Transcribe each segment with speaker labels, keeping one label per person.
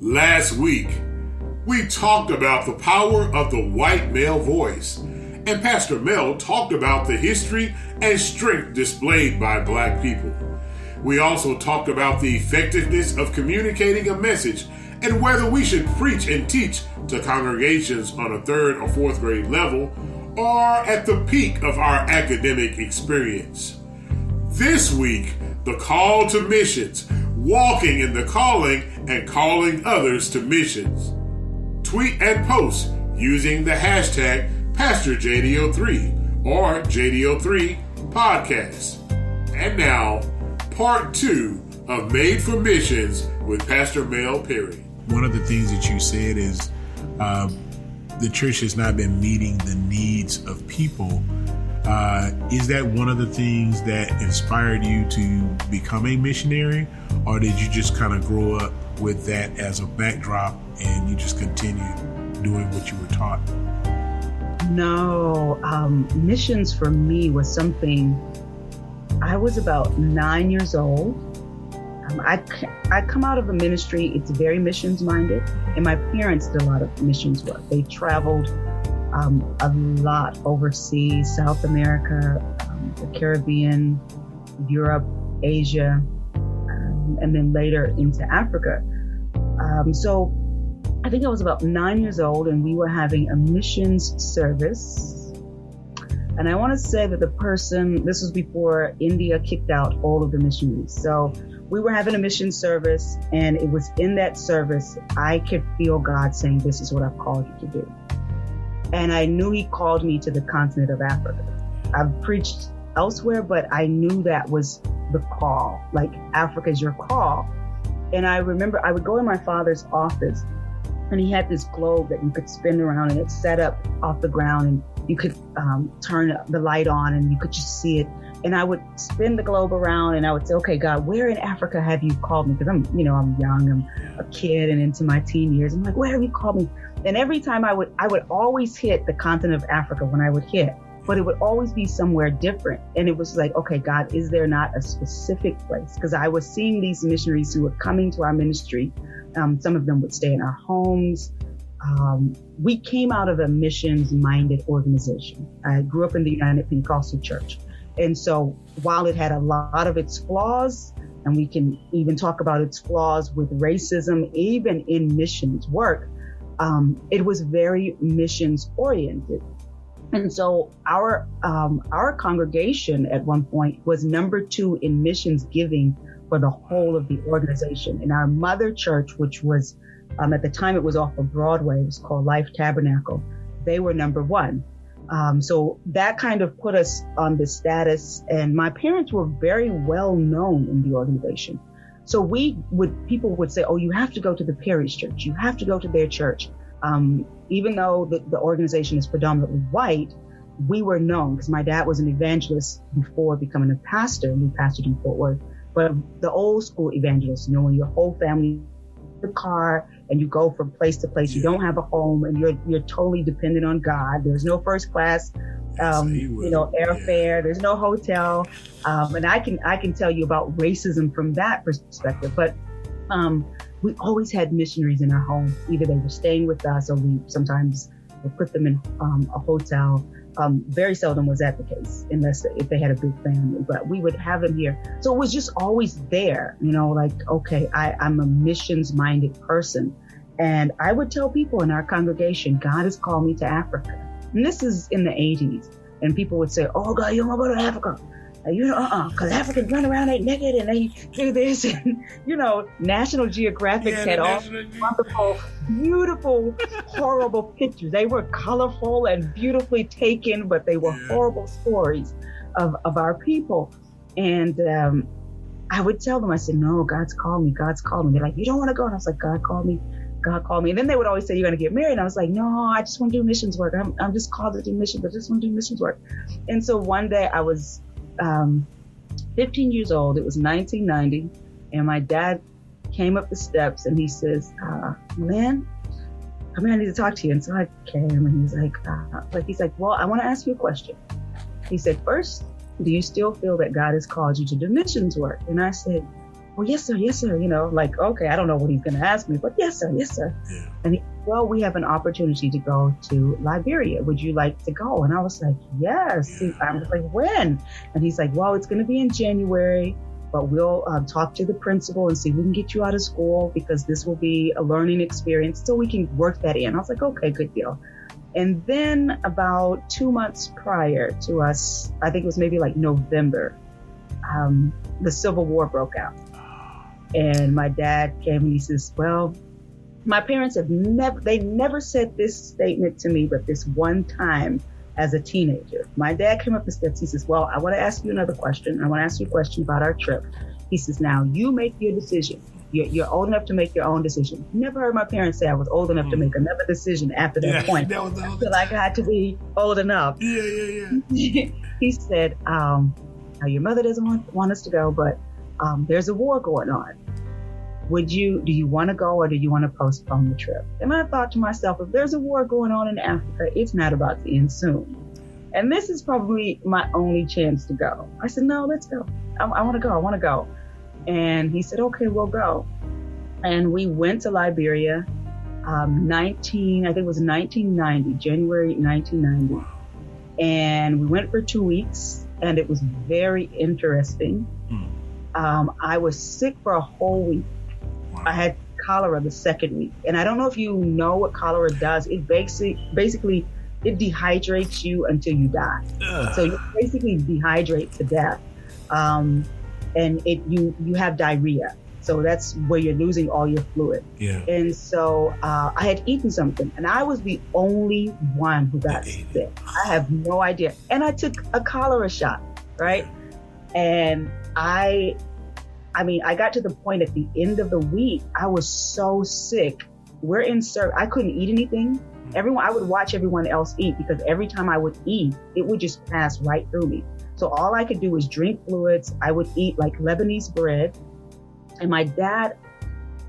Speaker 1: Last week, we talked about the power of the white male voice, and Pastor Mel talked about the history and strength displayed by black people. We also talked about the effectiveness of communicating a message and whether we should preach and teach to congregations on a 3rd or 4th grade level or at the peak of our academic experience. This week, the call to missions, walking in the calling and calling others to missions. Tweet and post using the hashtag PastorJDO3 or JDO3 Podcast. And now, part 2 of Made for Missions with Pastor Mel Perry.
Speaker 2: One of the things that you said is the church has not been meeting the needs of people. Is that one of the things that inspired you to become a missionary, or did you just kind of grow up with that as a backdrop and you just continue doing what you were taught?
Speaker 3: No, missions for me was something. I was about 9 years old. I come out of a ministry, it's very missions minded, and my parents did a lot of missions work. They traveled a lot overseas, South America, the Caribbean, Europe, Asia, and then later into Africa. So I think I was about 9 years old, and we were having a missions service. And I want to say that this was before India kicked out all of the missionaries. So we were having a mission service, and it was in that service, I could feel God saying, this is what I've called you to do. And I knew he called me to the continent of Africa. I've preached elsewhere, but I knew that was the call, like Africa's your call. And I remember I would go in my father's office, and he had this globe that you could spin around, and it's set up off the ground, and you could turn the light on and you could just see it. And I would spin the globe around and I would say, okay, God, where in Africa have you called me? Because I'm young, I'm a kid and into my teen years. I'm like, where have you called me? And every time I would always hit the continent of Africa when I would hit, but it would always be somewhere different. And it was like, okay, God, is there not a specific place? Because I was seeing these missionaries who were coming to our ministry. Some of them would stay in our homes. We came out of a missions-minded organization. I grew up in the United Pentecostal Church. And so while it had a lot of its flaws, and we can even talk about its flaws with racism, even in missions work, it was very missions-oriented. And so our congregation at one point was number 2 in missions giving for the whole of the organization. And our mother church, which was at the time it was off of Broadway, it was called Life Tabernacle, they were number 1. So that kind of put us on the status, and my parents were very well known in the organization. So people would say, oh, you have to go to the Perry's church. You have to go to their church. Even though the organization is predominantly white, we were known because my dad was an evangelist before becoming a pastor, and we pastored in Fort Worth. But the old school evangelist, when your whole family the car and you go from place to place, you don't have a home, and you're totally dependent on God. There's no first class, airfare. There's no hotel, and I can tell you about racism from that perspective. But we always had missionaries in our home. Either they were staying with us, or we sometimes would put them in a hotel. Very seldom was that the case, unless if they had a big family, but we would have them here. So it was just always there, okay, I'm a missions-minded person. And I would tell people in our congregation, God has called me to Africa. And this is in the 80s. And people would say, oh, God, you don't want to go to Africa. Because Africans run around, they naked, and they do this. And, National Geographic had all wonderful, beautiful, horrible pictures. They were colorful and beautifully taken, but they were horrible stories of our people. And I would tell them, I said, no, God's called me. God's called me. They're like, you don't want to go? And I was like, God called me. God called me. And then they would always say, you're going to get married. And I was like, no, I just want to do missions work. I'm just called to do missions. I just want to do missions work. And so one day I was 15 years old. It was 1990. And my dad came up the steps and he says, man, come here, I need to talk to you. And so I came and he's like, well, I want to ask you a question. He said, first, do you still feel that God has called you to do missions work? And I said, well, yes, sir, yes, sir. Like, okay, I don't know what he's going to ask me, but yes, sir, yes, sir.
Speaker 2: Yeah.
Speaker 3: And well, we have an opportunity to go to Liberia. Would you like to go? And I was like, yes.
Speaker 2: Yeah.
Speaker 3: I was like, when? And he's like, well, it's going to be in January, but we'll talk to the principal and see if we can get you out of school because this will be a learning experience so we can work that in. I was like, okay, good deal. And then about 2 months prior to us, I think it was maybe like November, the Civil War broke out. And my dad came and he says, well, my parents never said this statement to me, but this one time as a teenager, my dad came up the steps. He says, well, I want to ask you another question. I want to ask you a question about our trip. He says, now you make your decision. You're old enough to make your own decision. Never heard my parents say I was old enough to make another decision after that point.
Speaker 2: That was the only
Speaker 3: Until I got to be old enough.
Speaker 2: Yeah.
Speaker 3: He said, now your mother doesn't want us to go, but there's a war going on. Do you want to go or do you want to postpone the trip? And I thought to myself, if there's a war going on in Africa, it's not about to end soon. And this is probably my only chance to go. I said, no, let's go. I want to go. And he said, okay, we'll go. And we went to Liberia, I think it was 1990, January 1990. And we went for 2 weeks and it was very interesting. I was sick for a whole week. I had cholera the second week. And I don't know if you know what cholera does. It basically it dehydrates you until you die. So you basically dehydrate to death. And you have diarrhea. So that's where you're losing all your fluid.
Speaker 2: Yeah.
Speaker 3: And so I had eaten something and I was the only one who got sick. I have no idea. And I took a cholera shot, right? And I got to the point at the end of the week, I was so sick. We're in service. I couldn't eat anything. I would watch everyone else eat because every time I would eat, it would just pass right through me. So all I could do was drink fluids. I would eat like Lebanese bread. And my dad,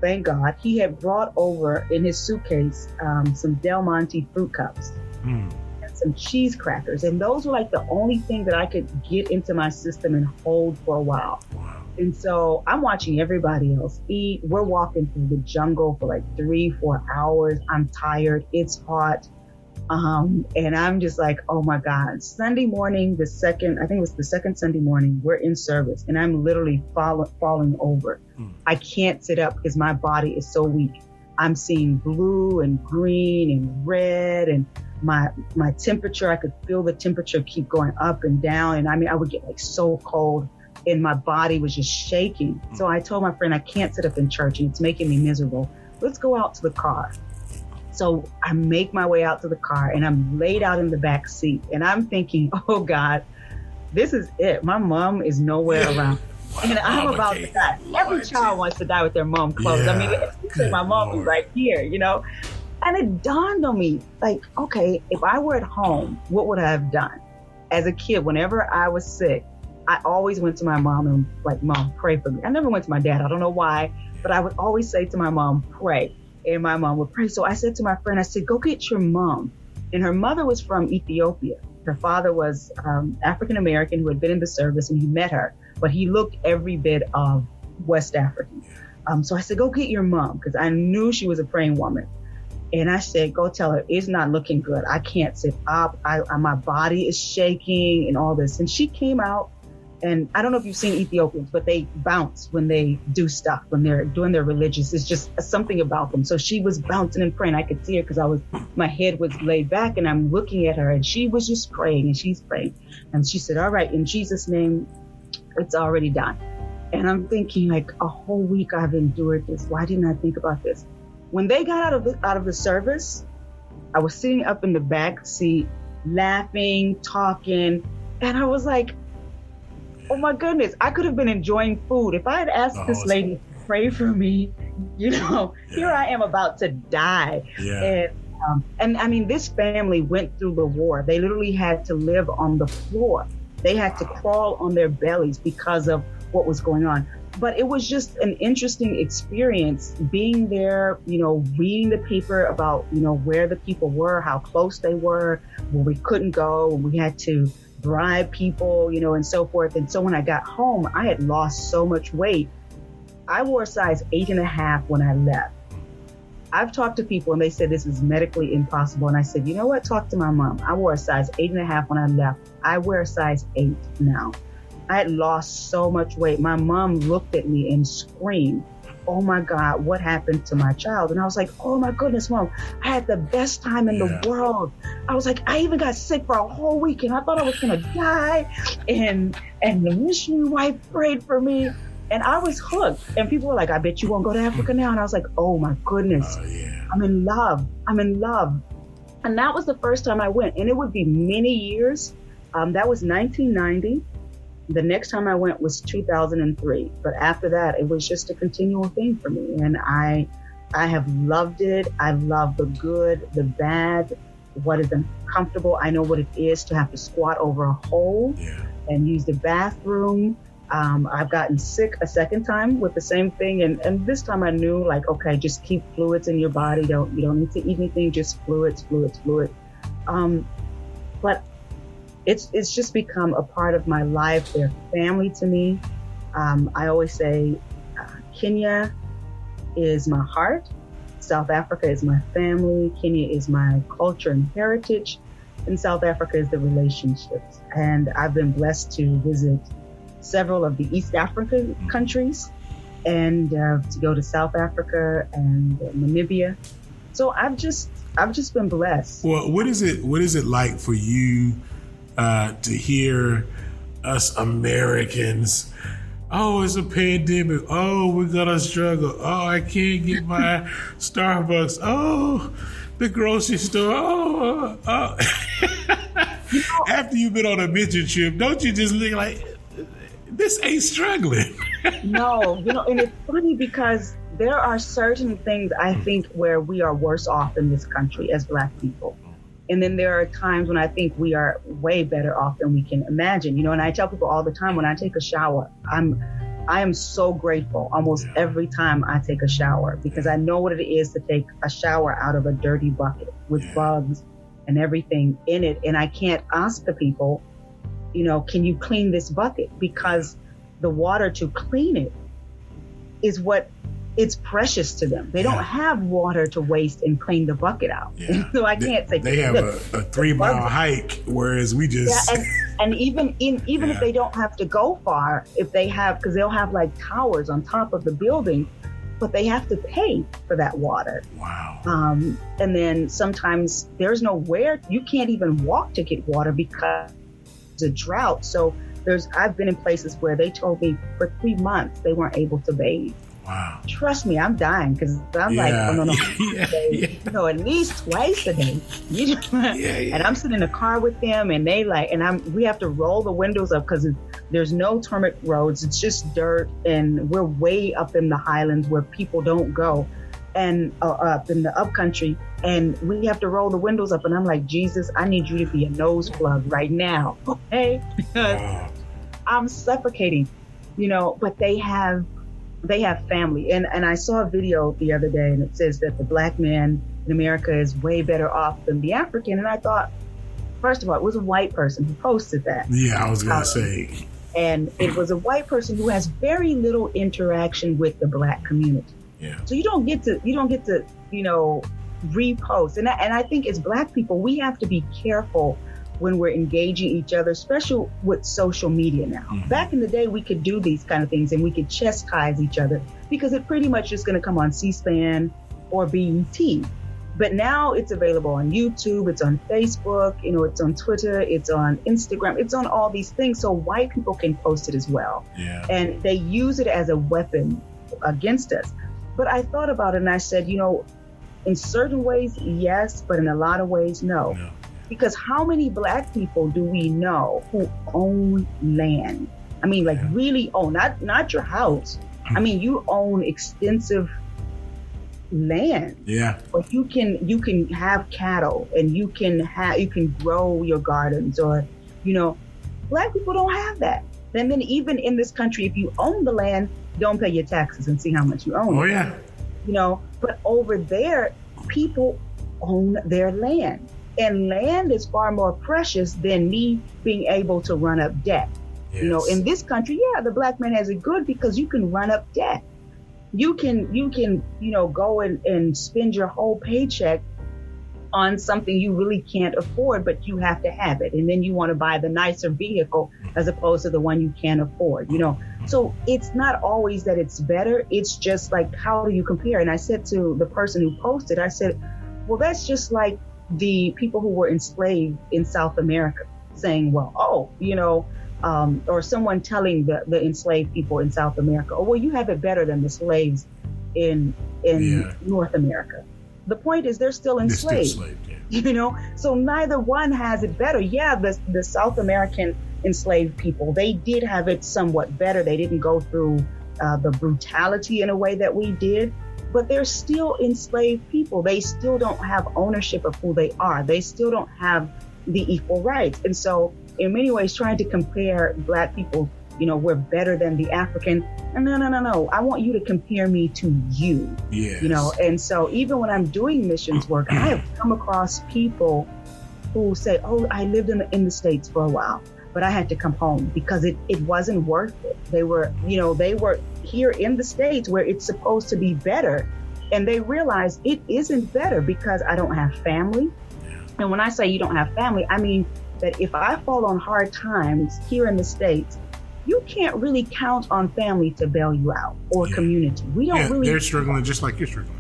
Speaker 3: thank God, he had brought over in his suitcase some Del Monte fruit cups and some cheese crackers. And those were like the only thing that I could get into my system and hold for a while.
Speaker 2: Wow.
Speaker 3: And so I'm watching everybody else eat. We're walking through the jungle for like 3-4 hours. I'm tired. It's hot. And I'm just like, oh my God. Sunday morning, I think it was the second Sunday morning, we're in service and I'm literally falling over. I can't sit up because my body is so weak. I'm seeing blue and green and red and my temperature, I could feel the temperature keep going up and down. And I would get like so cold and my body was just shaking. So I told my friend, I can't sit up in church and it's making me miserable. Let's go out to the car. So I make my way out to the car and I'm laid out in the back seat and I'm thinking, oh God, this is it. My mom is nowhere around. And I'm about to die. Every child wants to die with their mom close. My mom was right here, And it dawned on me, like, okay, if I were at home, what would I have done? As a kid, whenever I was sick, I always went to my mom and like, Mom, pray for me. I never went to my dad. I don't know why, but I would always say to my mom, pray. And my mom would pray. So I said to my friend, I said, go get your mom. And her mother was from Ethiopia. Her father was African-American who had been in the service and he met her, but he looked every bit of West African. So I said, go get your mom because I knew she was a praying woman. And I said, go tell her it's not looking good. I can't sit up. My body is shaking and all this. And she came out. And I don't know if you've seen Ethiopians, but they bounce when they do stuff, when they're doing their religious. It's just something about them. So she was bouncing and praying. I could see her because my head was laid back and I'm looking at her and she was just praying and she's praying. And she said, all right, in Jesus' name, it's already done. And I'm thinking like a whole week I've endured this. Why didn't I think about this? When they got out of the service, I was sitting up in the back seat, laughing, talking. And I was like, oh my goodness, I could have been enjoying food. If I had asked this lady to pray for me, here I am about to die.
Speaker 2: Yeah.
Speaker 3: And this family went through the war. They literally had to live on the floor. They had to crawl on their bellies because of what was going on. But it was just an interesting experience being there, reading the paper about, where the people were, how close they were, where we couldn't go, and we had to bribe people, and so forth. And so when I got home, I had lost so much weight I wore a size 8.5 when I left. I've talked to people and they said this is medically impossible. And I said, you know what? Talk to my mom. I wore a size 8.5 when I left. I wear a size 8 now. I had lost so much weight. My mom looked at me and screamed, oh my God, what happened to my child? And I was like, oh my goodness, Mom, I had the best time in the world. I was like, I even got sick for a whole week and I thought I was gonna die. And the missionary wife prayed for me. And I was hooked. And people were like, I bet you won't go to Africa now. And I was like, oh my goodness, I'm in love. I'm in love. And that was the first time I went. And it would be many years. That was 1990. The next time I went was 2003. But after that, it was just a continual thing for me. And I have loved it. I love the good, the bad, what is uncomfortable. I know what it is to have to squat over a hole and use the bathroom. I've gotten sick a second time with the same thing. And this time I knew, like, okay, just keep fluids in your body. You don't need to eat anything, just fluids. But it's just become a part of my life. They're family to me. I always say Kenya is my heart. South Africa is my family. Kenya is my culture and heritage. And South Africa is the relationships. And I've been blessed to visit several of the East African countries and to go to South Africa and Namibia. So I've just been blessed.
Speaker 2: Well, what is it like for you to hear us Americans? Oh, it's a pandemic. Oh, we're gonna struggle. Oh, I can't get my Starbucks. Oh, the grocery store. Oh. After you've been on a mission trip, don't you just look like, this ain't struggling?
Speaker 3: No, and it's funny because there are certain things I think where we are worse off in this country as Black people. And then there are times when I think we are way better off than we can imagine, and I tell people all the time when I take a shower, I am so grateful almost every time I take a shower because I know what it is to take a shower out of a dirty bucket with bugs and everything in it. And I can't ask the people, can you clean this bucket? Because the water to clean it is what it's precious to them. They don't have water to waste and clean the bucket out. So I can't say
Speaker 2: they have a 3-mile hike, whereas we just
Speaker 3: and even if they don't have to go far, if they have, because they'll have like towers on top of the building, but they have to pay for that water.
Speaker 2: Wow.
Speaker 3: And then sometimes there's nowhere, you can't even walk to get water because a drought. So I've been in places where they told me for 3 months they weren't able to bathe.
Speaker 2: Wow.
Speaker 3: Trust me, I'm dying because I'm like, oh, no, at least twice a day. And I'm sitting in a car with them and we have to roll the windows up because there's no tarmac roads. It's just dirt and we're way up in the highlands where people don't go and up in the upcountry. And we have to roll the windows up and I'm like, Jesus, I need you to be a nose plug right now. Okay? Because I'm suffocating, but they have family. And I saw a video the other day and it says that the Black man in America is way better off than the African. And I thought, first of all, it was a white person who posted that.
Speaker 2: Yeah, I was going to say.
Speaker 3: And it was a white person who has very little interaction with the Black community.
Speaker 2: Yeah. So
Speaker 3: you don't get to, repost. And I think as Black people, we have to be careful when we're engaging each other, especially with social media now. Mm-hmm. Back in the day, we could do these kind of things and we could chastise each other because it pretty much is going to come on C-SPAN or BET. But now it's available on YouTube, it's on Facebook, it's on Twitter, it's on Instagram, it's on all these things. So white people can post it as well.
Speaker 2: Yeah.
Speaker 3: And they use it as a weapon against us. But I thought about it and I said, in certain ways, yes, but in a lot of ways, no. Because how many Black people do we know who own land? I mean, really own, not your house. I mean, you own extensive land.
Speaker 2: Yeah.
Speaker 3: Or you can have cattle and you can grow your gardens or, Black people don't have that. And then even in this country, if you own the land, don't pay your taxes and see how much you own.
Speaker 2: Oh, yeah.
Speaker 3: But over there, people own their land. And land is far more precious than me being able to run up debt. Yes. In this country, the Black man has it good because you can run up debt. You can, go and spend your whole paycheck on something you really can't afford, but you have to have it. And then you want to buy the nicer vehicle as opposed to the one you can't afford, So it's not always that it's better. It's just like, how do you compare? And I said to the person who posted, I said, well, that's just like the people who were enslaved in South America saying, well, or someone telling the enslaved people in South America, oh, well, you have it better than the slaves in North America. The point is they're still enslaved. So neither one has it better. Yeah, the South American enslaved people, they did have it somewhat better. They didn't go through the brutality in a way that we did, but they're still enslaved people. They still don't have ownership of who they are. They still don't have the equal rights. And so in many ways, trying to compare Black people, we're better than the African. No. I want you to compare me to you.
Speaker 2: Yes.
Speaker 3: And so even when I'm doing missions work, I have come across people who say, oh, I lived in the States for a while, but I had to come home because it wasn't worth it. They were here in the States where it's supposed to be better. And they realize it isn't better because I don't have family. And when I say you don't have family, I mean that if I fall on hard times here in the States, you can't really count on family to bail you out or community. We don't really.
Speaker 2: They're struggling just like you're struggling.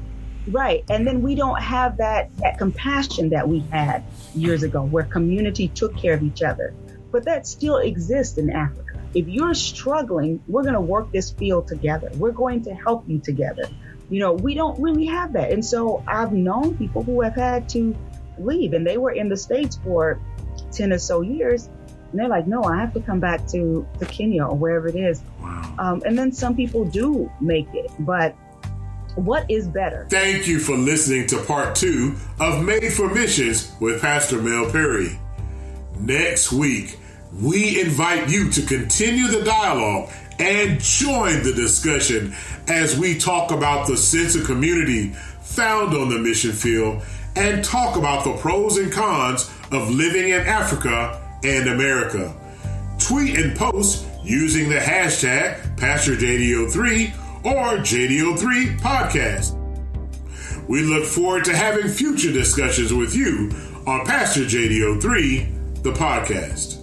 Speaker 3: Right. And then we don't have that compassion that we had years ago where community took care of each other. But that still exists in Africa. If you're struggling, we're going to work this field together. We're going to help you together. We don't really have that. And so I've known people who have had to leave, and they were in the States for 10 or so years. And they're like, no, I have to come back to Kenya or wherever it is.
Speaker 2: Wow.
Speaker 3: And then some people do make it. But what is better?
Speaker 1: Thank you for listening to part 2 of Made for Missions with Pastor Mel Perry. Next week, we invite you to continue the dialogue and join the discussion as we talk about the sense of community found on the mission field and talk about the pros and cons of living in Africa and America. Tweet and post using the hashtag PastorJDO3 or JDO3 Podcast. We look forward to having future discussions with you on Pastor JDO3, the podcast.